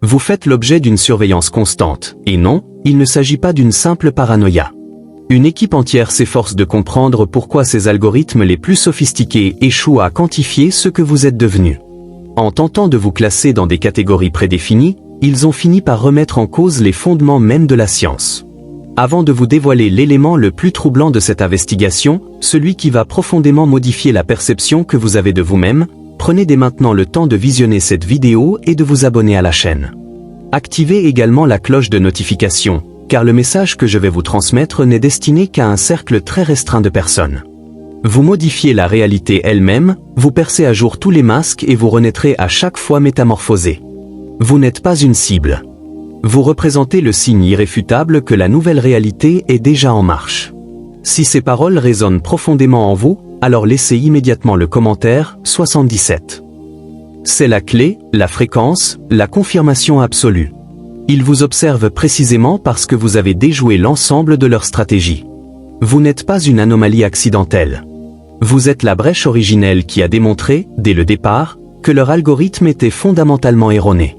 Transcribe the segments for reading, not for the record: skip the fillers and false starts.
Vous faites l'objet d'une surveillance constante, et non, il ne s'agit pas d'une simple paranoïa. Une équipe entière s'efforce de comprendre pourquoi ces algorithmes les plus sophistiqués échouent à quantifier ce que vous êtes devenu. En tentant de vous classer dans des catégories prédéfinies, ils ont fini par remettre en cause les fondements même de la science. Avant de vous dévoiler l'élément le plus troublant de cette investigation, celui qui va profondément modifier la perception que vous avez de vous-même, prenez dès maintenant le temps de visionner cette vidéo et de vous abonner à la chaîne. Activez également la cloche de notification, car le message que je vais vous transmettre n'est destiné qu'à un cercle très restreint de personnes. Vous modifiez la réalité elle-même, vous percez à jour tous les masques et vous renaîtrez à chaque fois métamorphosé. Vous n'êtes pas une cible. Vous représentez le signe irréfutable que la nouvelle réalité est déjà en marche. Si ces paroles résonnent profondément en vous, alors laissez immédiatement le commentaire 77. C'est la clé, la fréquence, la confirmation absolue. Ils vous observent précisément parce que vous avez déjoué l'ensemble de leur stratégie. Vous n'êtes pas une anomalie accidentelle. Vous êtes la brèche originelle qui a démontré, dès le départ, que leur algorithme était fondamentalement erroné.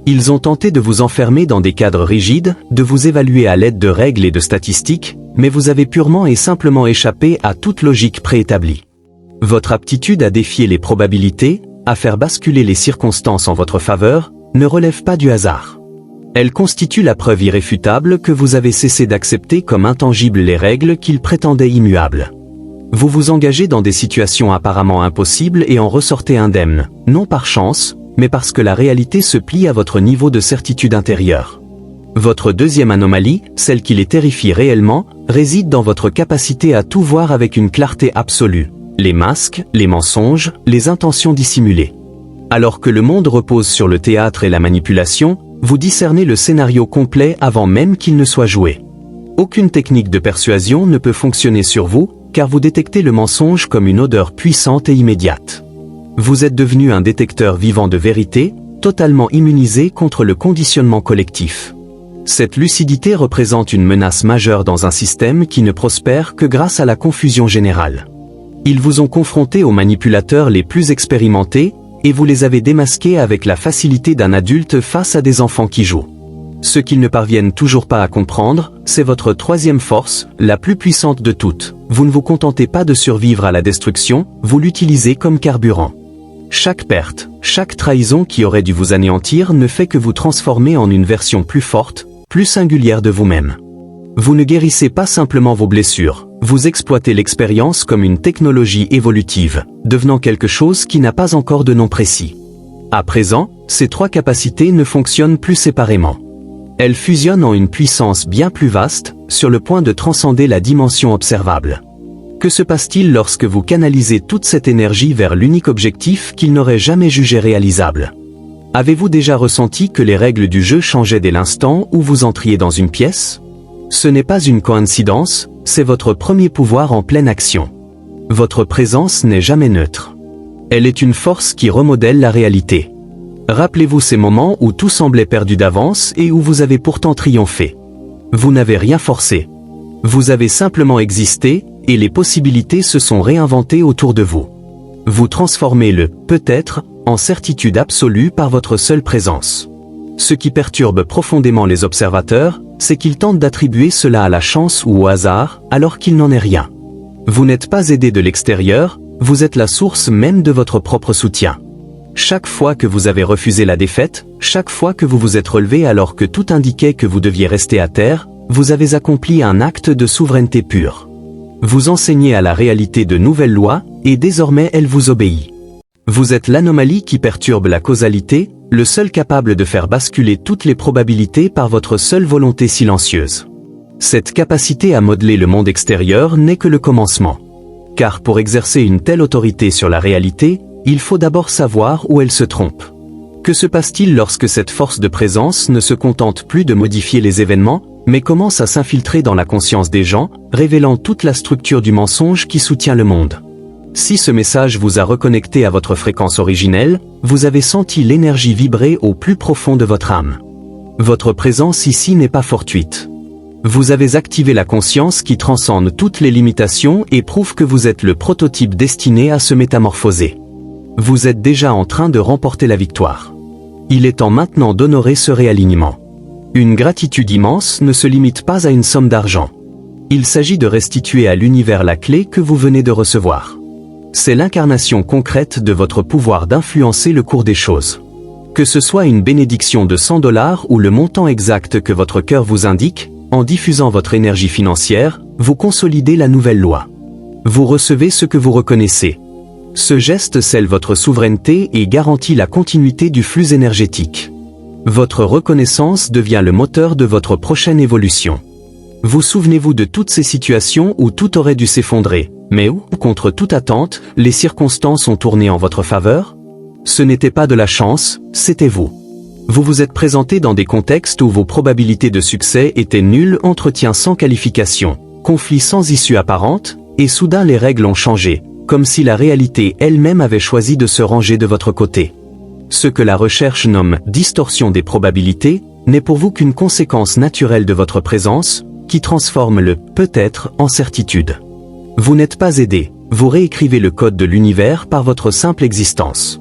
Ils ont tenté de vous enfermer dans des cadres rigides, de vous évaluer à l'aide de règles et de statistiques, mais vous avez purement et simplement échappé à toute logique préétablie. Votre aptitude à défier les probabilités, à faire basculer les circonstances en votre faveur, ne relève pas du hasard. Elle constitue la preuve irréfutable que vous avez cessé d'accepter comme intangibles les règles qu'ils prétendaient immuables. Vous vous engagez dans des situations apparemment impossibles et en ressortez indemne, non par chance, mais parce que la réalité se plie à votre niveau de certitude intérieure. Votre deuxième anomalie, celle qui les terrifie réellement, réside dans votre capacité à tout voir avec une clarté absolue. Les masques, les mensonges, les intentions dissimulées. Alors que le monde repose sur le théâtre et la manipulation, vous discernez le scénario complet avant même qu'il ne soit joué. Aucune technique de persuasion ne peut fonctionner sur vous, car vous détectez le mensonge comme une odeur puissante et immédiate. Vous êtes devenu un détecteur vivant de vérité, totalement immunisé contre le conditionnement collectif. Cette lucidité représente une menace majeure dans un système qui ne prospère que grâce à la confusion générale. Ils vous ont confronté aux manipulateurs les plus expérimentés, et vous les avez démasqués avec la facilité d'un adulte face à des enfants qui jouent. Ce qu'ils ne parviennent toujours pas à comprendre, c'est votre troisième force, la plus puissante de toutes. Vous ne vous contentez pas de survivre à la destruction, vous l'utilisez comme carburant. Chaque perte, chaque trahison qui aurait dû vous anéantir ne fait que vous transformer en une version plus forte, plus singulière de vous-même. Vous ne guérissez pas simplement vos blessures, vous exploitez l'expérience comme une technologie évolutive, devenant quelque chose qui n'a pas encore de nom précis. À présent, ces trois capacités ne fonctionnent plus séparément. Elles fusionnent en une puissance bien plus vaste, sur le point de transcender la dimension observable. Que se passe-t-il lorsque vous canalisez toute cette énergie vers l'unique objectif qu'ils n'auraient jamais jugé réalisable ? Avez-vous déjà ressenti que les règles du jeu changeaient dès l'instant où vous entriez dans une pièce ? Ce n'est pas une coïncidence, c'est votre premier pouvoir en pleine action. Votre présence n'est jamais neutre. Elle est une force qui remodèle la réalité. Rappelez-vous ces moments où tout semblait perdu d'avance et où vous avez pourtant triomphé. Vous n'avez rien forcé. Vous avez simplement existé, et les possibilités se sont réinventées autour de vous. Vous transformez le « peut-être » en certitude absolue par votre seule présence. Ce qui perturbe profondément les observateurs, c'est qu'ils tentent d'attribuer cela à la chance ou au hasard, alors qu'il n'en est rien. Vous n'êtes pas aidé de l'extérieur, vous êtes la source même de votre propre soutien. Chaque fois que vous avez refusé la défaite, chaque fois que vous vous êtes relevé alors que tout indiquait que vous deviez rester à terre, vous avez accompli un acte de souveraineté pure. Vous enseignez à la réalité de nouvelles lois, et désormais elle vous obéit. Vous êtes l'anomalie qui perturbe la causalité, le seul capable de faire basculer toutes les probabilités par votre seule volonté silencieuse. Cette capacité à modeler le monde extérieur n'est que le commencement. Car pour exercer une telle autorité sur la réalité, il faut d'abord savoir où elle se trompe. Que se passe-t-il lorsque cette force de présence ne se contente plus de modifier les événements, mais commence à s'infiltrer dans la conscience des gens, révélant toute la structure du mensonge qui soutient le monde? Si ce message vous a reconnecté à votre fréquence originelle, vous avez senti l'énergie vibrer au plus profond de votre âme. Votre présence ici n'est pas fortuite. Vous avez activé la conscience qui transcende toutes les limitations et prouve que vous êtes le prototype destiné à se métamorphoser. Vous êtes déjà en train de remporter la victoire. Il est temps maintenant d'honorer ce réalignement. Une gratitude immense ne se limite pas à une somme d'argent. Il s'agit de restituer à l'univers la clé que vous venez de recevoir. C'est l'incarnation concrète de votre pouvoir d'influencer le cours des choses. Que ce soit une bénédiction de $100 ou le montant exact que votre cœur vous indique, en diffusant votre énergie financière, vous consolidez la nouvelle loi. Vous recevez ce que vous reconnaissez. Ce geste scelle votre souveraineté et garantit la continuité du flux énergétique. Votre reconnaissance devient le moteur de votre prochaine évolution. Vous souvenez-vous de toutes ces situations où tout aurait dû s'effondrer, mais où, contre toute attente, les circonstances ont tourné en votre faveur? Ce n'était pas de la chance, c'était vous. Vous vous êtes présenté dans des contextes où vos probabilités de succès étaient nulles, entretien sans qualification, conflit sans issue apparente, et soudain les règles ont changé, comme si la réalité elle-même avait choisi de se ranger de votre côté. Ce que la recherche nomme « distorsion des probabilités » n'est pour vous qu'une conséquence naturelle de votre présence, qui transforme le « peut-être » en certitude. Vous n'êtes pas aidé, vous réécrivez le code de l'univers par votre simple existence.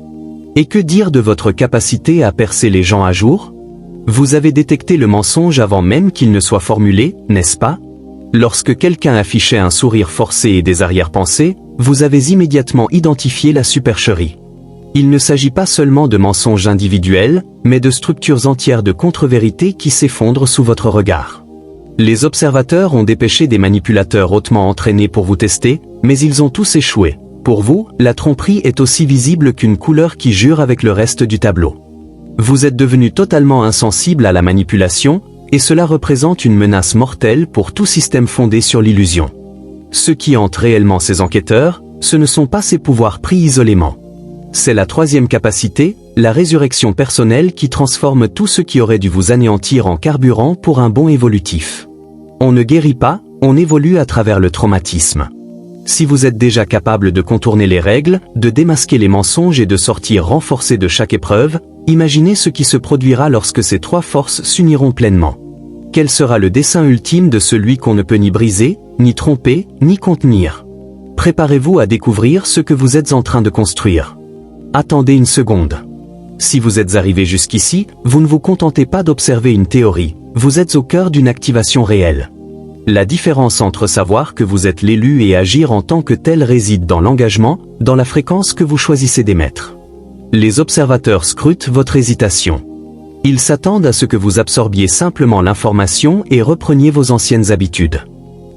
Et que dire de votre capacité à percer les gens à jour? Vous avez détecté le mensonge avant même qu'il ne soit formulé, n'est-ce pas? Lorsque quelqu'un affichait un sourire forcé et des arrière-pensées, vous avez immédiatement identifié la supercherie. Il ne s'agit pas seulement de mensonges individuels, mais de structures entières de contre-vérités qui s'effondrent sous votre regard. Les observateurs ont dépêché des manipulateurs hautement entraînés pour vous tester, mais ils ont tous échoué. Pour vous, la tromperie est aussi visible qu'une couleur qui jure avec le reste du tableau. Vous êtes devenu totalement insensible à la manipulation, et cela représente une menace mortelle pour tout système fondé sur l'illusion. Ce qui hante réellement ces enquêteurs, ce ne sont pas ces pouvoirs pris isolément. C'est la troisième capacité, la résurrection personnelle qui transforme tout ce qui aurait dû vous anéantir en carburant pour un bond évolutif. On ne guérit pas, on évolue à travers le traumatisme. Si vous êtes déjà capable de contourner les règles, de démasquer les mensonges et de sortir renforcé de chaque épreuve, imaginez ce qui se produira lorsque ces trois forces s'uniront pleinement. Quel sera le dessein ultime de celui qu'on ne peut ni briser, ni tromper, ni contenir? Préparez-vous à découvrir ce que vous êtes en train de construire. Attendez une seconde. Si vous êtes arrivé jusqu'ici, vous ne vous contentez pas d'observer une théorie, vous êtes au cœur d'une activation réelle. La différence entre savoir que vous êtes l'élu et agir en tant que tel réside dans l'engagement, dans la fréquence que vous choisissez d'émettre. Les observateurs scrutent votre hésitation. Ils s'attendent à ce que vous absorbiez simplement l'information et repreniez vos anciennes habitudes.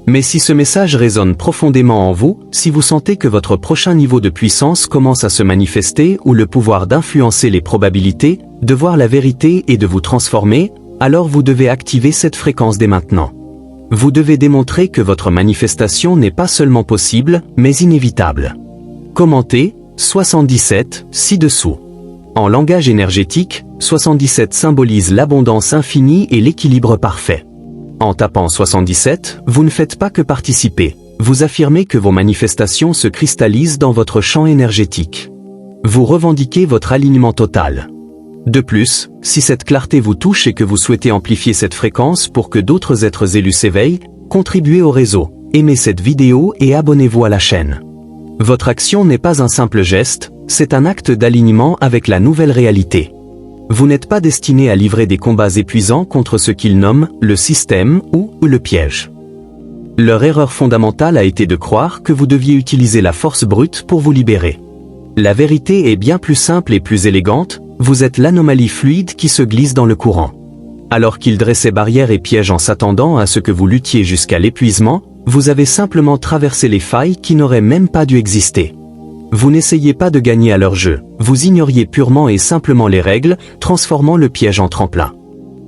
Mais si ce message résonne profondément en vous, si vous sentez que votre prochain niveau de puissance commence à se manifester ou le pouvoir d'influencer les probabilités, de voir la vérité et de vous transformer, alors vous devez activer cette fréquence dès maintenant. Vous devez démontrer que votre manifestation n'est pas seulement possible, mais inévitable. Commentez, 77, ci-dessous. En langage énergétique, 77 symbolise l'abondance infinie et l'équilibre parfait. En tapant 77, vous ne faites pas que participer, vous affirmez que vos manifestations se cristallisent dans votre champ énergétique. Vous revendiquez votre alignement total. De plus, si cette clarté vous touche et que vous souhaitez amplifier cette fréquence pour que d'autres êtres élus s'éveillent, contribuez au réseau, aimez cette vidéo et abonnez-vous à la chaîne. Votre action n'est pas un simple geste, c'est un acte d'alignement avec la nouvelle réalité. Vous n'êtes pas destiné à livrer des combats épuisants contre ce qu'ils nomment le système ou le piège. Leur erreur fondamentale a été de croire que vous deviez utiliser la force brute pour vous libérer. La vérité est bien plus simple et plus élégante, vous êtes l'anomalie fluide qui se glisse dans le courant. Alors qu'ils dressaient barrières et pièges en s'attendant à ce que vous luttiez jusqu'à l'épuisement, vous avez simplement traversé les failles qui n'auraient même pas dû exister. Vous n'essayez pas de gagner à leur jeu, vous ignoriez purement et simplement les règles, transformant le piège en tremplin.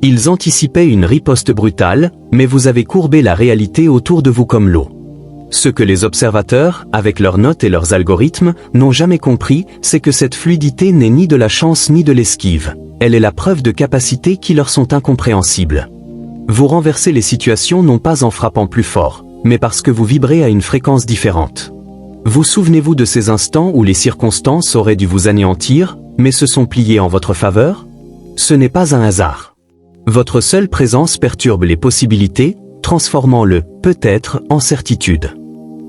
Ils anticipaient une riposte brutale, mais vous avez courbé la réalité autour de vous comme l'eau. Ce que les observateurs, avec leurs notes et leurs algorithmes, n'ont jamais compris, c'est que cette fluidité n'est ni de la chance ni de l'esquive. Elle est la preuve de capacités qui leur sont incompréhensibles. Vous renversez les situations non pas en frappant plus fort, mais parce que vous vibrez à une fréquence différente. Vous souvenez-vous de ces instants où les circonstances auraient dû vous anéantir, mais se sont pliées en votre faveur? Ce n'est pas un hasard. Votre seule présence perturbe les possibilités, transformant le « peut-être » en certitude.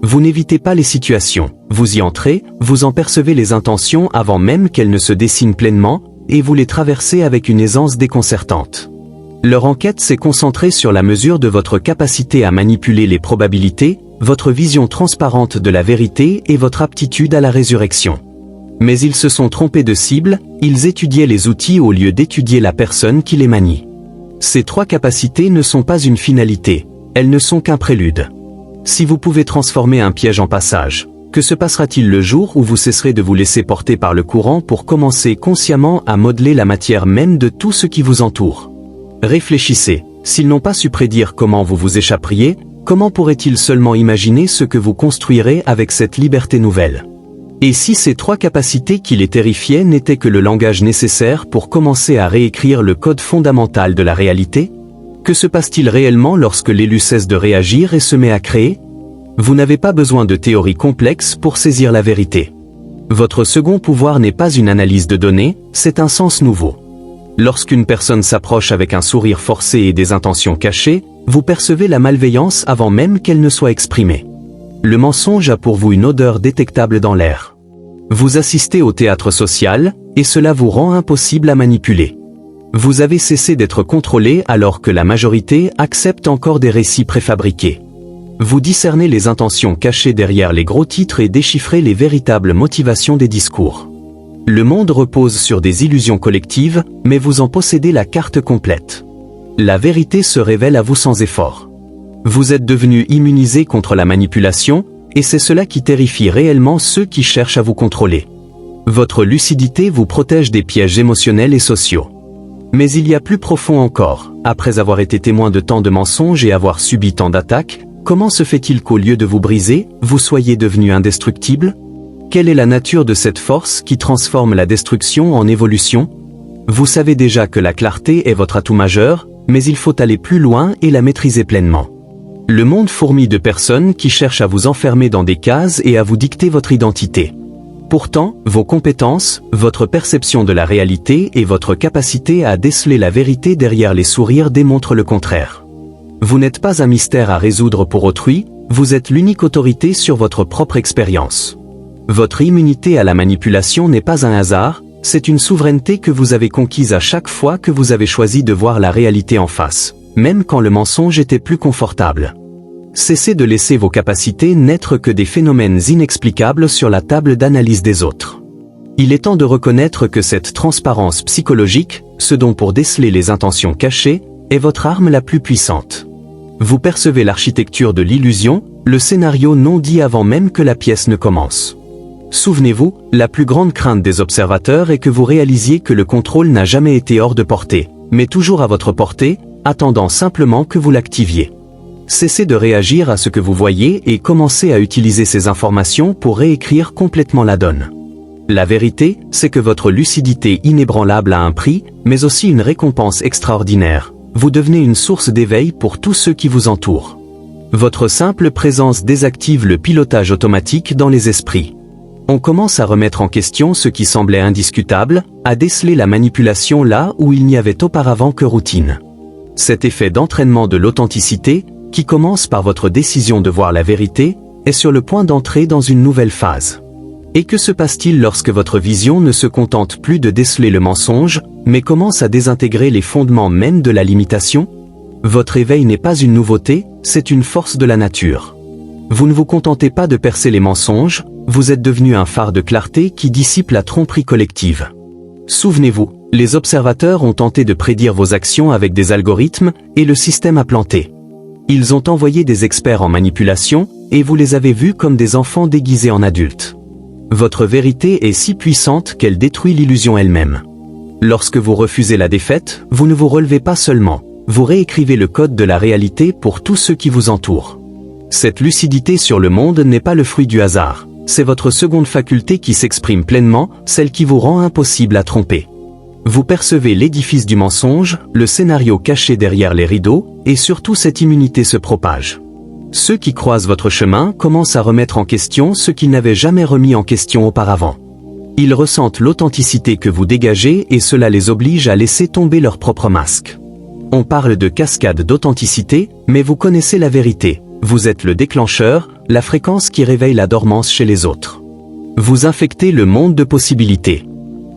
Vous n'évitez pas les situations, vous y entrez, vous en percevez les intentions avant même qu'elles ne se dessinent pleinement, et vous les traversez avec une aisance déconcertante. Leur enquête s'est concentrée sur la mesure de votre capacité à manipuler les probabilités, votre vision transparente de la vérité et votre aptitude à la résurrection. Mais ils se sont trompés de cible, ils étudiaient les outils au lieu d'étudier la personne qui les manie. Ces 3 capacités ne sont pas une finalité, elles ne sont qu'un prélude. Si vous pouvez transformer un piège en passage, que se passera-t-il le jour où vous cesserez de vous laisser porter par le courant pour commencer consciemment à modeler la matière même de tout ce qui vous entoure? Réfléchissez, s'ils n'ont pas su prédire comment vous vous échapperiez, comment pourraient-ils seulement imaginer ce que vous construirez avec cette liberté nouvelle? Et si ces 3 capacités qui les terrifiaient n'étaient que le langage nécessaire pour commencer à réécrire le code fondamental de la réalité? Que se passe-t-il réellement lorsque l'élu cesse de réagir et se met à créer? Vous n'avez pas besoin de théories complexes pour saisir la vérité. Votre second pouvoir n'est pas une analyse de données, c'est un sens nouveau. Lorsqu'une personne s'approche avec un sourire forcé et des intentions cachées, vous percevez la malveillance avant même qu'elle ne soit exprimée. Le mensonge a pour vous une odeur détectable dans l'air. Vous assistez au théâtre social, et cela vous rend impossible à manipuler. Vous avez cessé d'être contrôlé alors que la majorité accepte encore des récits préfabriqués. Vous discernez les intentions cachées derrière les gros titres et déchiffrez les véritables motivations des discours. Le monde repose sur des illusions collectives, mais vous en possédez la carte complète. La vérité se révèle à vous sans effort. Vous êtes devenu immunisé contre la manipulation, et c'est cela qui terrifie réellement ceux qui cherchent à vous contrôler. Votre lucidité vous protège des pièges émotionnels et sociaux. Mais il y a plus profond encore, après avoir été témoin de tant de mensonges et avoir subi tant d'attaques, comment se fait-il qu'au lieu de vous briser, vous soyez devenu indestructible? Quelle est la nature de cette force qui transforme la destruction en évolution? Vous savez déjà que la clarté est votre atout majeur, mais il faut aller plus loin et la maîtriser pleinement. Le monde fourmille de personnes qui cherchent à vous enfermer dans des cases et à vous dicter votre identité. Pourtant, vos compétences, votre perception de la réalité et votre capacité à déceler la vérité derrière les sourires démontrent le contraire. Vous n'êtes pas un mystère à résoudre pour autrui, vous êtes l'unique autorité sur votre propre expérience. Votre immunité à la manipulation n'est pas un hasard, c'est une souveraineté que vous avez conquise à chaque fois que vous avez choisi de voir la réalité en face, même quand le mensonge était plus confortable. Cessez de laisser vos capacités n'être que des phénomènes inexplicables sur la table d'analyse des autres. Il est temps de reconnaître que cette transparence psychologique, ce dont pour déceler les intentions cachées, est votre arme la plus puissante. Vous percevez l'architecture de l'illusion, le scénario non dit avant même que la pièce ne commence. Souvenez-vous, la plus grande crainte des observateurs est que vous réalisiez que le contrôle n'a jamais été hors de portée, mais toujours à votre portée, attendant simplement que vous l'activiez. Cessez de réagir à ce que vous voyez et commencez à utiliser ces informations pour réécrire complètement la donne. La vérité, c'est que votre lucidité inébranlable a un prix, mais aussi une récompense extraordinaire. Vous devenez une source d'éveil pour tous ceux qui vous entourent. Votre simple présence désactive le pilotage automatique dans les esprits. On commence à remettre en question ce qui semblait indiscutable, à déceler la manipulation là où il n'y avait auparavant que routine. Cet effet d'entraînement de l'authenticité, qui commence par votre décision de voir la vérité, est sur le point d'entrer dans une nouvelle phase. Et que se passe-t-il lorsque votre vision ne se contente plus de déceler le mensonge, mais commence à désintégrer les fondements même de la limitation? Votre éveil n'est pas une nouveauté, c'est une force de la nature. Vous ne vous contentez pas de percer les mensonges, vous êtes devenu un phare de clarté qui dissipe la tromperie collective. Souvenez-vous, les observateurs ont tenté de prédire vos actions avec des algorithmes, et le système a planté. Ils ont envoyé des experts en manipulation, et vous les avez vus comme des enfants déguisés en adultes. Votre vérité est si puissante qu'elle détruit l'illusion elle-même. Lorsque vous refusez la défaite, vous ne vous relevez pas seulement, vous réécrivez le code de la réalité pour tous ceux qui vous entourent. Cette lucidité sur le monde n'est pas le fruit du hasard, c'est votre seconde faculté qui s'exprime pleinement, celle qui vous rend impossible à tromper. Vous percevez l'édifice du mensonge, le scénario caché derrière les rideaux, et surtout cette immunité se propage. Ceux qui croisent votre chemin commencent à remettre en question ce qu'ils n'avaient jamais remis en question auparavant. Ils ressentent l'authenticité que vous dégagez et cela les oblige à laisser tomber leur propre masque. On parle de cascade d'authenticité, mais vous connaissez la vérité. Vous êtes le déclencheur, la fréquence qui réveille la dormance chez les autres. Vous infectez le monde de possibilités.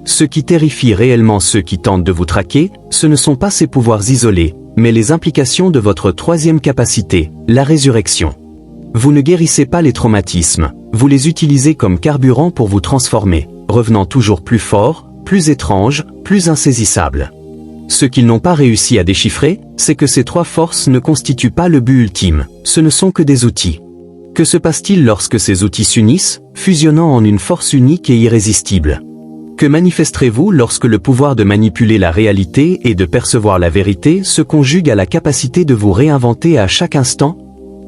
Ce qui terrifie réellement ceux qui tentent de vous traquer, ce ne sont pas ces pouvoirs isolés, mais les implications de votre troisième capacité, la résurrection. Vous ne guérissez pas les traumatismes, vous les utilisez comme carburant pour vous transformer, revenant toujours plus fort, plus étrange, plus insaisissable. Ce qu'ils n'ont pas réussi à déchiffrer, c'est que ces trois forces ne constituent pas le but ultime, ce ne sont que des outils. Que se passe-t-il lorsque ces outils s'unissent, fusionnant en une force unique et irrésistible? Que manifesterez-vous lorsque le pouvoir de manipuler la réalité et de percevoir la vérité se conjugue à la capacité de vous réinventer à chaque instant?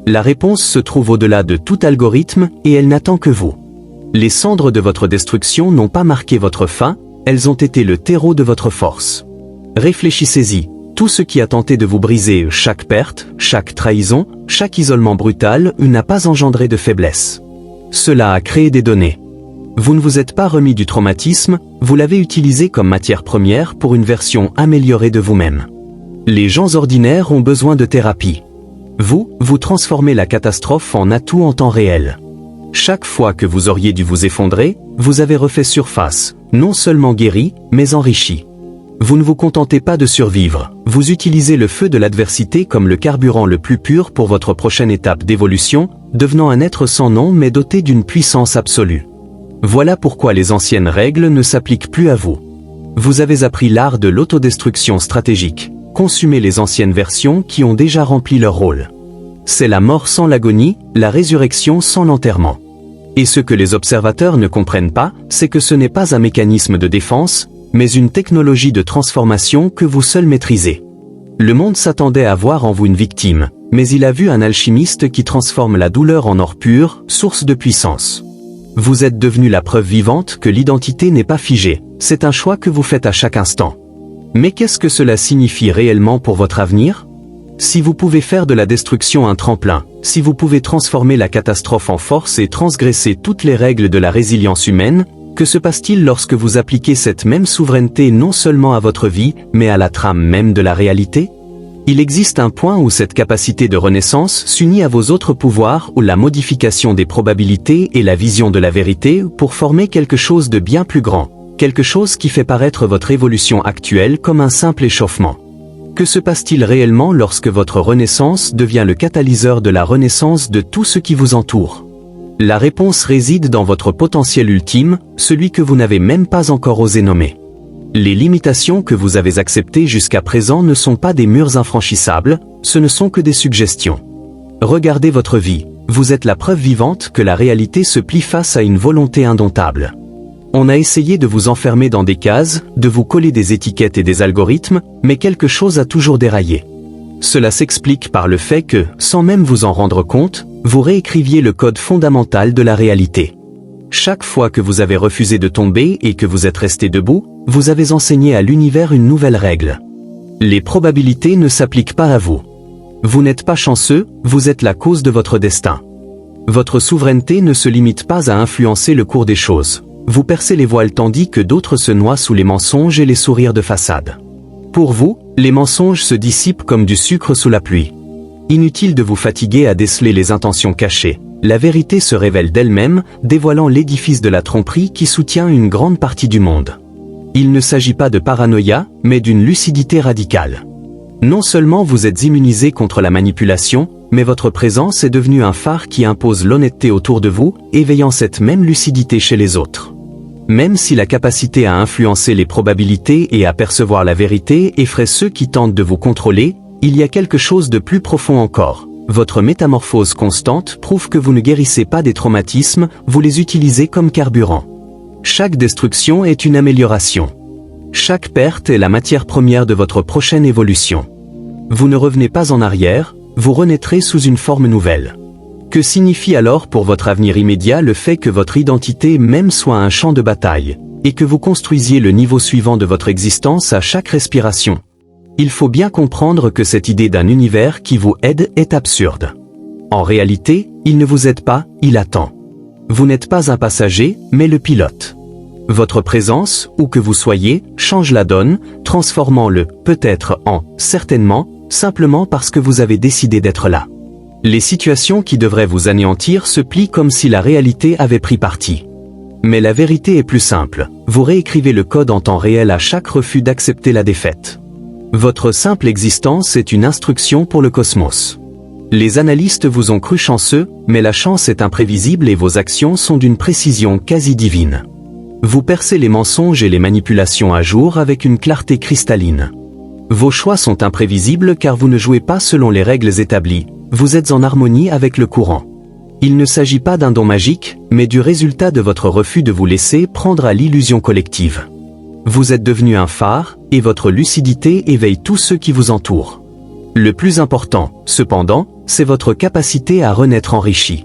La réponse se trouve au-delà de tout algorithme et elle n'attend que vous. Les cendres de votre destruction n'ont pas marqué votre fin, elles ont été le terreau de votre force. Réfléchissez-y, tout ce qui a tenté de vous briser, chaque perte, chaque trahison, chaque isolement brutal, n'a pas engendré de faiblesse. Cela a créé des données. Vous ne vous êtes pas remis du traumatisme, vous l'avez utilisé comme matière première pour une version améliorée de vous-même. Les gens ordinaires ont besoin de thérapie. Vous transformez la catastrophe en atout en temps réel. Chaque fois que vous auriez dû vous effondrer, vous avez refait surface, non seulement guéri, mais enrichi. Vous ne vous contentez pas de survivre, vous utilisez le feu de l'adversité comme le carburant le plus pur pour votre prochaine étape d'évolution, devenant un être sans nom mais doté d'une puissance absolue. Voilà pourquoi les anciennes règles ne s'appliquent plus à vous. Vous avez appris l'art de l'autodestruction stratégique, consumez les anciennes versions qui ont déjà rempli leur rôle. C'est la mort sans l'agonie, la résurrection sans l'enterrement. Et ce que les observateurs ne comprennent pas, c'est que ce n'est pas un mécanisme de défense, mais une technologie de transformation que vous seul maîtrisez. Le monde s'attendait à voir en vous une victime, mais il a vu un alchimiste qui transforme la douleur en or pur, source de puissance. Vous êtes devenu la preuve vivante que l'identité n'est pas figée, c'est un choix que vous faites à chaque instant. Mais qu'est-ce que cela signifie réellement pour votre avenir? Si vous pouvez faire de la destruction un tremplin, si vous pouvez transformer la catastrophe en force et transgresser toutes les règles de la résilience humaine, que se passe-t-il lorsque vous appliquez cette même souveraineté non seulement à votre vie, mais à la trame même de la réalité? Il existe un point où cette capacité de renaissance s'unit à vos autres pouvoirs ou la modification des probabilités et la vision de la vérité pour former quelque chose de bien plus grand, quelque chose qui fait paraître votre évolution actuelle comme un simple échauffement. Que se passe-t-il réellement lorsque votre renaissance devient le catalyseur de la renaissance de tout ce qui vous entoure? La réponse réside dans votre potentiel ultime, celui que vous n'avez même pas encore osé nommer. Les limitations que vous avez acceptées jusqu'à présent ne sont pas des murs infranchissables, ce ne sont que des suggestions. Regardez votre vie, vous êtes la preuve vivante que la réalité se plie face à une volonté indomptable. On a essayé de vous enfermer dans des cases, de vous coller des étiquettes et des algorithmes, mais quelque chose a toujours déraillé. Cela s'explique par le fait que, sans même vous en rendre compte, vous réécriviez le code fondamental de la réalité. Chaque fois que vous avez refusé de tomber et que vous êtes resté debout, vous avez enseigné à l'univers une nouvelle règle. Les probabilités ne s'appliquent pas à vous. Vous n'êtes pas chanceux, vous êtes la cause de votre destin. Votre souveraineté ne se limite pas à influencer le cours des choses. Vous percez les voiles tandis que d'autres se noient sous les mensonges et les sourires de façade. Pour vous, les mensonges se dissipent comme du sucre sous la pluie. Inutile de vous fatiguer à déceler les intentions cachées. La vérité se révèle d'elle-même, dévoilant l'édifice de la tromperie qui soutient une grande partie du monde. Il ne s'agit pas de paranoïa, mais d'une lucidité radicale. Non seulement vous êtes immunisé contre la manipulation, mais votre présence est devenue un phare qui impose l'honnêteté autour de vous, éveillant cette même lucidité chez les autres. Même si la capacité à influencer les probabilités et à percevoir la vérité effraie ceux qui tentent de vous contrôler, il y a quelque chose de plus profond encore. Votre métamorphose constante prouve que vous ne guérissez pas des traumatismes, vous les utilisez comme carburant. Chaque destruction est une amélioration. Chaque perte est la matière première de votre prochaine évolution. Vous ne revenez pas en arrière, vous renaîtrez sous une forme nouvelle. Que signifie alors pour votre avenir immédiat le fait que votre identité même soit un champ de bataille, et que vous construisiez le niveau suivant de votre existence à chaque respiration? Il faut bien comprendre que cette idée d'un univers qui vous aide est absurde. En réalité, il ne vous aide pas, il attend. Vous n'êtes pas un passager, mais le pilote. Votre présence, où que vous soyez, change la donne, transformant le « peut-être » en « certainement », simplement parce que vous avez décidé d'être là. Les situations qui devraient vous anéantir se plient comme si la réalité avait pris parti. Mais la vérité est plus simple. Vous réécrivez le code en temps réel à chaque refus d'accepter la défaite. Votre simple existence est une instruction pour le cosmos. Les analystes vous ont cru chanceux, mais la chance est imprévisible et vos actions sont d'une précision quasi divine. Vous percez les mensonges et les manipulations à jour avec une clarté cristalline. Vos choix sont imprévisibles car vous ne jouez pas selon les règles établies, vous êtes en harmonie avec le courant. Il ne s'agit pas d'un don magique, mais du résultat de votre refus de vous laisser prendre à l'illusion collective. Vous êtes devenu un phare, et votre lucidité éveille tous ceux qui vous entourent. Le plus important, cependant, c'est votre capacité à renaître enrichi.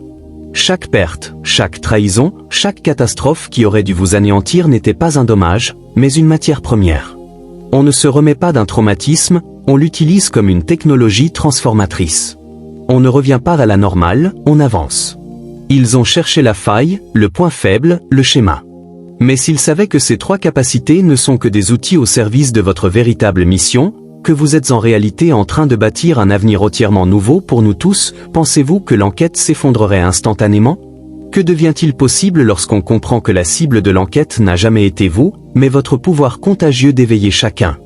Chaque perte, chaque trahison, chaque catastrophe qui aurait dû vous anéantir n'était pas un dommage, mais une matière première. On ne se remet pas d'un traumatisme, on l'utilise comme une technologie transformatrice. On ne revient pas à la normale, on avance. Ils ont cherché la faille, le point faible, le schéma. Mais s'ils savaient que ces trois capacités ne sont que des outils au service de votre véritable mission, que vous êtes en réalité en train de bâtir un avenir entièrement nouveau pour nous tous, pensez-vous que l'enquête s'effondrerait instantanément? Que devient-il possible lorsqu'on comprend que la cible de l'enquête n'a jamais été vous, mais votre pouvoir contagieux d'éveiller chacun?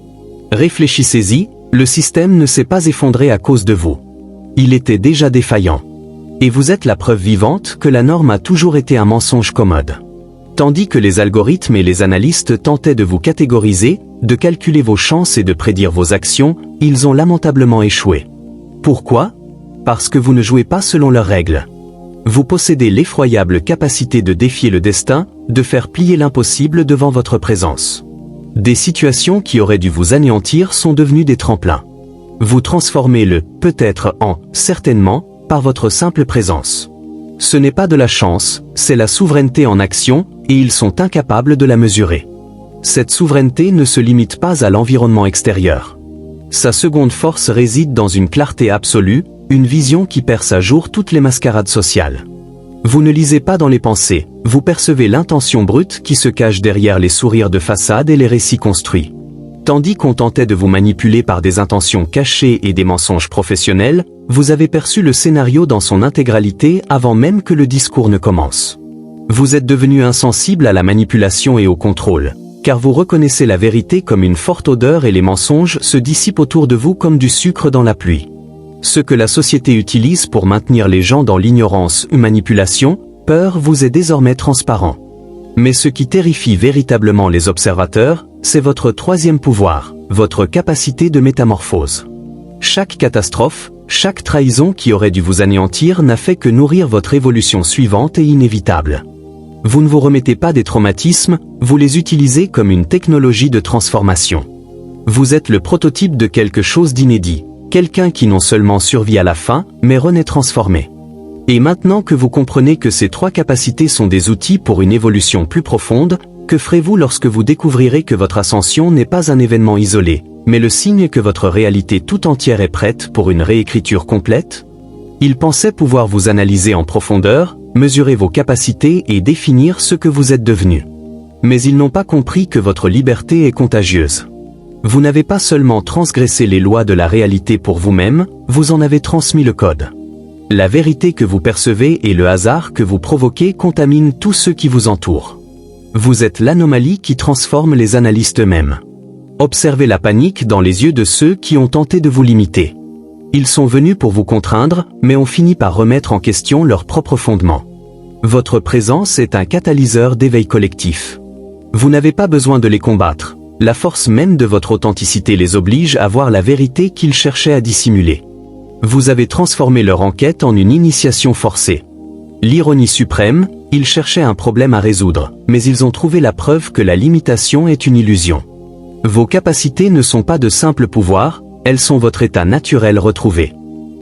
Réfléchissez-y, le système ne s'est pas effondré à cause de vous. Il était déjà défaillant. Et vous êtes la preuve vivante que la norme a toujours été un mensonge commode. Tandis que les algorithmes et les analystes tentaient de vous catégoriser, de calculer vos chances et de prédire vos actions, ils ont lamentablement échoué. Pourquoi? Parce que vous ne jouez pas selon leurs règles. Vous possédez l'effroyable capacité de défier le destin, de faire plier l'impossible devant votre présence. Des situations qui auraient dû vous anéantir sont devenues des tremplins. Vous transformez le « peut-être » en « certainement » par votre simple présence. Ce n'est pas de la chance, c'est la souveraineté en action, et ils sont incapables de la mesurer. Cette souveraineté ne se limite pas à l'environnement extérieur. Sa seconde force réside dans une clarté absolue, une vision qui perce à jour toutes les mascarades sociales. Vous ne lisez pas dans les pensées, vous percevez l'intention brute qui se cache derrière les sourires de façade et les récits construits. Tandis qu'on tentait de vous manipuler par des intentions cachées et des mensonges professionnels, vous avez perçu le scénario dans son intégralité avant même que le discours ne commence. Vous êtes devenu insensible à la manipulation et au contrôle, car vous reconnaissez la vérité comme une forte odeur et les mensonges se dissipent autour de vous comme du sucre dans la pluie. Ce que la société utilise pour maintenir les gens dans l'ignorance ou manipulation, peur vous est désormais transparent. Mais ce qui terrifie véritablement les observateurs, c'est votre troisième pouvoir, votre capacité de métamorphose. Chaque catastrophe, chaque trahison qui aurait dû vous anéantir n'a fait que nourrir votre évolution suivante et inévitable. Vous ne vous remettez pas des traumatismes, vous les utilisez comme une technologie de transformation. Vous êtes le prototype de quelque chose d'inédit, quelqu'un qui non seulement survit à la fin, mais renaît transformé. Et maintenant que vous comprenez que ces trois capacités sont des outils pour une évolution plus profonde, que ferez-vous lorsque vous découvrirez que votre ascension n'est pas un événement isolé, mais le signe que votre réalité tout entière est prête pour une réécriture complète? Ils pensaient pouvoir vous analyser en profondeur, mesurer vos capacités et définir ce que vous êtes devenu. Mais ils n'ont pas compris que votre liberté est contagieuse. Vous n'avez pas seulement transgressé les lois de la réalité pour vous-même, vous en avez transmis le code. La vérité que vous percevez et le hasard que vous provoquez contaminent tous ceux qui vous entourent. Vous êtes l'anomalie qui transforme les analystes eux-mêmes. Observez la panique dans les yeux de ceux qui ont tenté de vous limiter. Ils sont venus pour vous contraindre, mais ont fini par remettre en question leurs propres fondements. Votre présence est un catalyseur d'éveil collectif. Vous n'avez pas besoin de les combattre. La force même de votre authenticité les oblige à voir la vérité qu'ils cherchaient à dissimuler. Vous avez transformé leur enquête en une initiation forcée. L'ironie suprême, ils cherchaient un problème à résoudre, mais ils ont trouvé la preuve que la limitation est une illusion. Vos capacités ne sont pas de simples pouvoirs, elles sont votre état naturel retrouvé.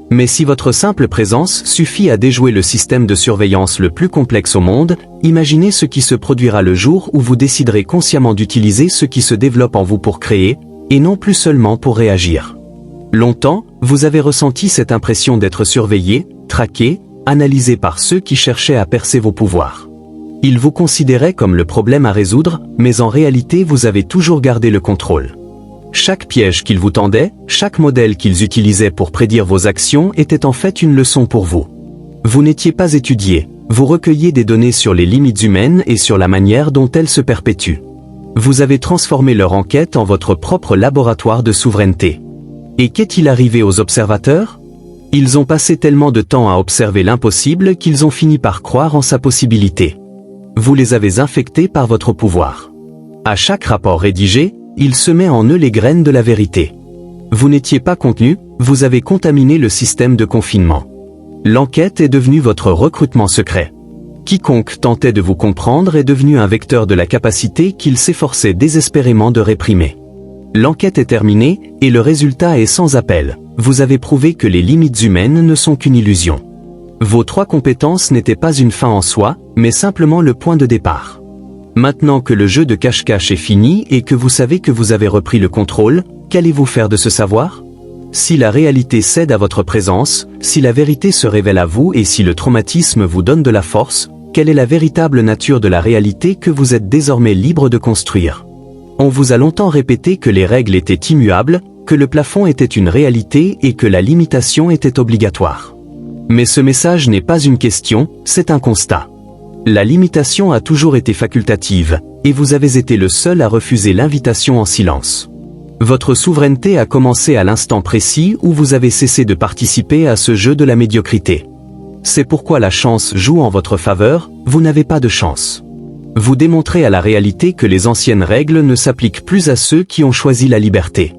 Mais si votre simple présence suffit à déjouer le système de surveillance le plus complexe au monde, imaginez ce qui se produira le jour où vous déciderez consciemment d'utiliser ce qui se développe en vous pour créer, et non plus seulement pour réagir. Longtemps, vous avez ressenti cette impression d'être surveillé, traqué, analysé par ceux qui cherchaient à percer vos pouvoirs. Ils vous considéraient comme le problème à résoudre, mais en réalité vous avez toujours gardé le contrôle. Chaque piège qu'ils vous tendaient, chaque modèle qu'ils utilisaient pour prédire vos actions était en fait une leçon pour vous. Vous n'étiez pas étudié, vous recueilliez des données sur les limites humaines et sur la manière dont elles se perpétuent. Vous avez transformé leur enquête en votre propre laboratoire de souveraineté. Et qu'est-il arrivé aux observateurs? Ils ont passé tellement de temps à observer l'impossible qu'ils ont fini par croire en sa possibilité. Vous les avez infectés par votre pouvoir. À chaque rapport rédigé, il semait en eux les graines de la vérité. Vous n'étiez pas contenu, vous avez contaminé le système de confinement. L'enquête est devenue votre recrutement secret. Quiconque tentait de vous comprendre est devenu un vecteur de la capacité qu'il s'efforçait désespérément de réprimer. L'enquête est terminée, et le résultat est sans appel. Vous avez prouvé que les limites humaines ne sont qu'une illusion. Vos 3 compétences n'étaient pas une fin en soi, mais simplement le point de départ. Maintenant que le jeu de cache-cache est fini et que vous savez que vous avez repris le contrôle, qu'allez-vous faire de ce savoir? Si la réalité cède à votre présence, si la vérité se révèle à vous et si le traumatisme vous donne de la force, quelle est la véritable nature de la réalité que vous êtes désormais libre de construire? On vous a longtemps répété que les règles étaient immuables, que le plafond était une réalité et que la limitation était obligatoire. Mais ce message n'est pas une question, c'est un constat. La limitation a toujours été facultative, et vous avez été le seul à refuser l'invitation en silence. Votre souveraineté a commencé à l'instant précis où vous avez cessé de participer à ce jeu de la médiocrité. C'est pourquoi la chance joue en votre faveur, vous n'avez pas de chance. Vous démontrez à la réalité que les anciennes règles ne s'appliquent plus à ceux qui ont choisi la liberté.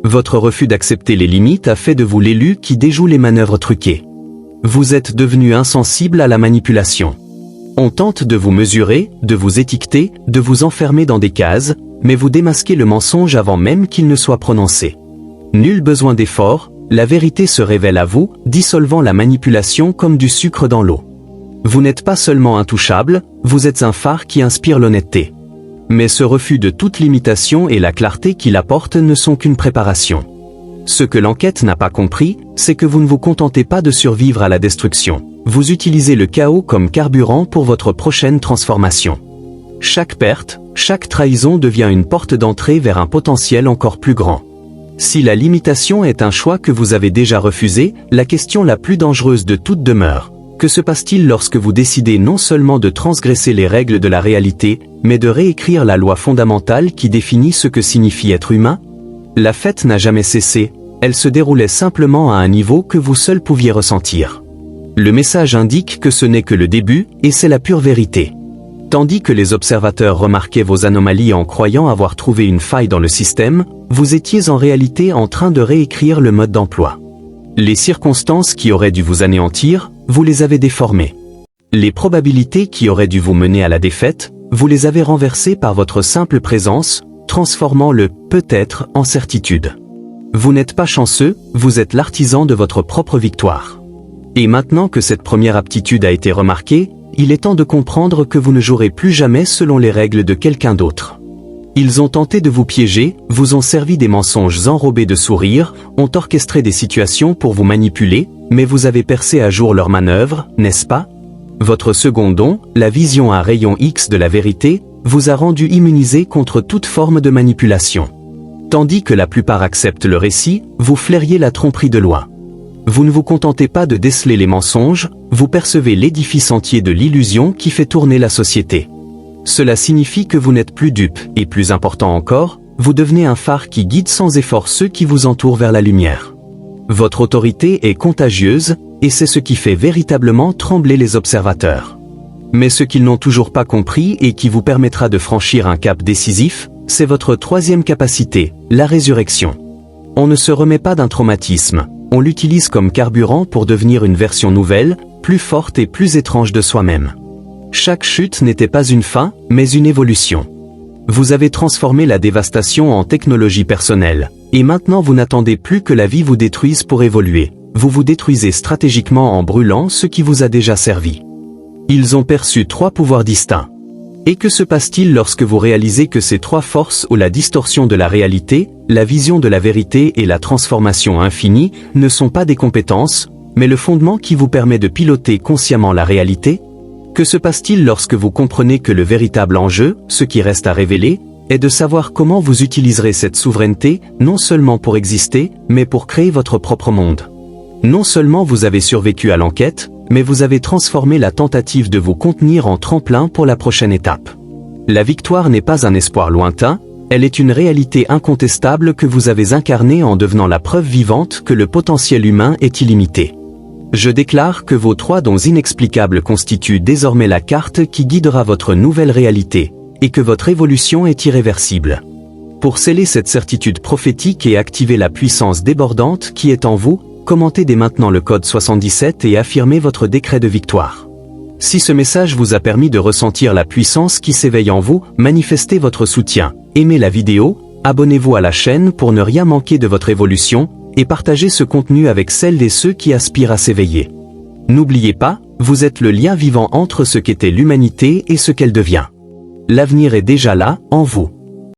Votre refus d'accepter les limites a fait de vous l'élu qui déjoue les manœuvres truquées. Vous êtes devenu insensible à la manipulation. On tente de vous mesurer, de vous étiqueter, de vous enfermer dans des cases, mais vous démasquez le mensonge avant même qu'il ne soit prononcé. Nul besoin d'effort, la vérité se révèle à vous, dissolvant la manipulation comme du sucre dans l'eau. Vous n'êtes pas seulement intouchable, vous êtes un phare qui inspire l'honnêteté. Mais ce refus de toute limitation et la clarté qu'il apporte ne sont qu'une préparation. Ce que l'enquête n'a pas compris, c'est que vous ne vous contentez pas de survivre à la destruction. Vous utilisez le chaos comme carburant pour votre prochaine transformation. Chaque perte, chaque trahison devient une porte d'entrée vers un potentiel encore plus grand. Si la limitation est un choix que vous avez déjà refusé, la question la plus dangereuse de toutes demeure. Que se passe-t-il lorsque vous décidez non seulement de transgresser les règles de la réalité, mais de réécrire la loi fondamentale qui définit ce que signifie être humain? La fête n'a jamais cessé, elle se déroulait simplement à un niveau que vous seul pouviez ressentir. Le message indique que ce n'est que le début, et c'est la pure vérité. Tandis que les observateurs remarquaient vos anomalies en croyant avoir trouvé une faille dans le système, vous étiez en réalité en train de réécrire le mode d'emploi. Les circonstances qui auraient dû vous anéantir, vous les avez déformées. Les probabilités qui auraient dû vous mener à la défaite, vous les avez renversées par votre simple présence, transformant le « peut-être » en certitude. Vous n'êtes pas chanceux, vous êtes l'artisan de votre propre victoire. Et maintenant que cette première aptitude a été remarquée, il est temps de comprendre que vous ne jouerez plus jamais selon les règles de quelqu'un d'autre. Ils ont tenté de vous piéger, vous ont servi des mensonges enrobés de sourires, ont orchestré des situations pour vous manipuler, mais vous avez percé à jour leurs manœuvres, n'est-ce pas? Votre second don, la vision à rayon X de la vérité, vous a rendu immunisé contre toute forme de manipulation. Tandis que la plupart acceptent le récit, vous flairiez la tromperie de loi. Vous ne vous contentez pas de déceler les mensonges, vous percevez l'édifice entier de l'illusion qui fait tourner la société. Cela signifie que vous n'êtes plus dupe, et plus important encore, vous devenez un phare qui guide sans effort ceux qui vous entourent vers la lumière. Votre autorité est contagieuse, et c'est ce qui fait véritablement trembler les observateurs. Mais ce qu'ils n'ont toujours pas compris et qui vous permettra de franchir un cap décisif, c'est votre troisième capacité, la résurrection. On ne se remet pas d'un traumatisme, on l'utilise comme carburant pour devenir une version nouvelle, plus forte et plus étrange de soi-même. Chaque chute n'était pas une fin, mais une évolution. Vous avez transformé la dévastation en technologie personnelle, et maintenant vous n'attendez plus que la vie vous détruise pour évoluer. Vous vous détruisez stratégiquement en brûlant ce qui vous a déjà servi. Ils ont perçu 3 pouvoirs distincts. Et que se passe-t-il lorsque vous réalisez que ces 3 forces ou la distorsion de la réalité, la vision de la vérité et la transformation infinie, ne sont pas des compétences, mais le fondement qui vous permet de piloter consciemment la réalité? Que se passe-t-il lorsque vous comprenez que le véritable enjeu, ce qui reste à révéler, est de savoir comment vous utiliserez cette souveraineté, non seulement pour exister, mais pour créer votre propre monde? Non seulement vous avez survécu à l'enquête, mais vous avez transformé la tentative de vous contenir en tremplin pour la prochaine étape. La victoire n'est pas un espoir lointain, elle est une réalité incontestable que vous avez incarnée en devenant la preuve vivante que le potentiel humain est illimité. Je déclare que vos 3 dons inexplicables constituent désormais la carte qui guidera votre nouvelle réalité, et que votre évolution est irréversible. Pour sceller cette certitude prophétique et activer la puissance débordante qui est en vous, commentez dès maintenant le code 77 et affirmez votre décret de victoire. Si ce message vous a permis de ressentir la puissance qui s'éveille en vous, manifestez votre soutien, aimez la vidéo, abonnez-vous à la chaîne pour ne rien manquer de votre évolution, et partagez ce contenu avec celles et ceux qui aspirent à s'éveiller. N'oubliez pas, vous êtes le lien vivant entre ce qu'était l'humanité et ce qu'elle devient. L'avenir est déjà là, en vous.